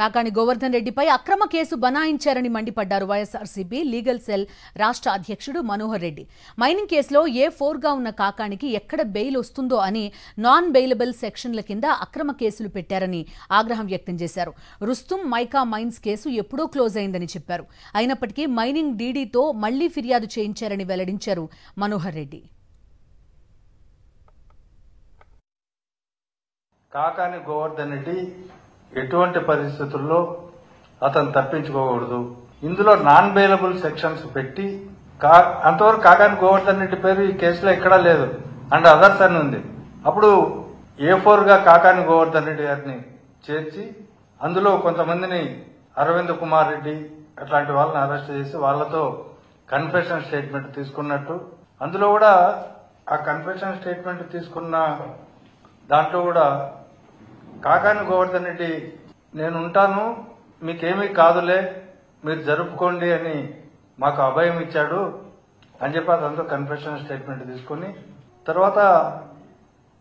కాకాని గోవర్ధన్ రెడ్డిపై అక్రమ కేసు బనాయించారని మండిపడ్డారు వైఎస్ఆర్సీపీ లీగల్ సెల్ రాష్ట్ర అధ్యక్షుడు మనోహర్ రెడ్డి. మైనింగ్ కేసులో A4గా ఉన్న కాకానికి ఎక్కడ బెయిల్ వస్తుందో అని నాన్ బెయిలబుల్ సెక్షన్ల కింద అక్రమ కేసులు పెట్టారని ఆగ్రహం వ్యక్తం చేశారు. రుస్తుం మైకా మైన్స్ కేసు ఎప్పుడో క్లోజ్ అయిందని చెప్పారు. అయినప్పటికీ మైనింగ్ డీడీతో మళ్లీ ఫిర్యాదు చేయించారని వెల్లడించారు మనోహర్ రెడ్డి. కాకాని గోవర్ధన్ రెడ్డి ఎటువంటి పరిస్థితుల్లో అతను తప్పించుకోకూడదు. ఇందులో నాన్ బెయిలబుల్ సెక్షన్స్ పెట్టి అంతవరకు కాకాని గోవర్ధన్ రెడ్డి పేరు ఈ కేసులో ఎక్కడా లేదు, అండ్ అదర్స్ అని ఉంది. అప్పుడు A4గా కాకాని గోవర్ధన్ రెడ్డి గారిని చేర్చి అందులో కొంతమందిని అరవింద్ కుమార్ రెడ్డి అట్లాంటి వాళ్ళని అరెస్ట్ చేసి వాళ్లతో కన్ఫెషన్ స్టేట్మెంట్ తీసుకున్నట్టు, అందులో కూడా ఆ కన్ఫెషన్ స్టేట్మెంట్ తీసుకున్న దాంట్లో కూడా కాకాని గోవర్ధన్ రెడ్డి నేను ఉంటాను, మీకేమీ కాదులే, మీరు జరుపుకోండి అని మాకు అభయం ఇచ్చాడు అని చెప్పి అదంతా కన్ఫెషన్ స్టేట్మెంట్ తీసుకుని తర్వాత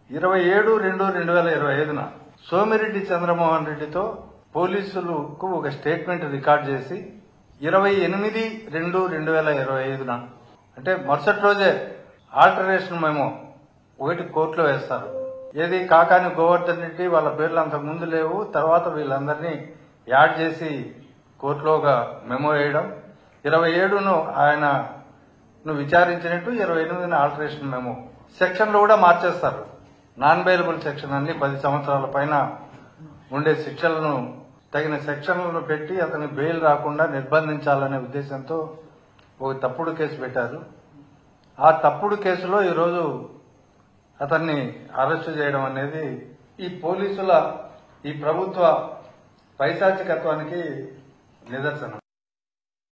27/2/2025 సోమిరెడ్డి చంద్రమోహన్ రెడ్డితో పోలీసులకు ఒక స్టేట్మెంట్ రికార్డ్ చేసి 28/2/2025 అంటే మరుసటి రోజే ఆల్టరేషన్ మెమో ఒకటి కోర్టులో వేస్తారు. ఏది కాకాని గోవర్ధన్ రెడ్డి వాళ్ళ పేర్లు అంతకు ముందు లేవు, తర్వాత వీళ్ళందరినీ యాడ్ చేసి కోర్టులో ఒక మెమో వేయడం, 27ను ఆయనను విచారించినట్టు 28న ఆల్టరేషన్ మెమో. సెక్షన్లు కూడా మార్చేస్తారు. నాన్ బెయిలబుల్ సెక్షన్ అన్ని 10 సంవత్సరాల పైన ఉండే శిక్షలను తగిన సెక్షన్లను పెట్టి అతని బెయిల్ రాకుండా నిర్బంధించాలనే ఉద్దేశంతో ఒక తప్పుడు కేసు పెట్టారు. ఆ తప్పుడు కేసులో ఈరోజు అతన్ని అరెస్టు చేయడం అనేది ఈ పోలీసుల ఈ ప్రభుత్వ పైశాచికత్వానికి నిదర్శనం.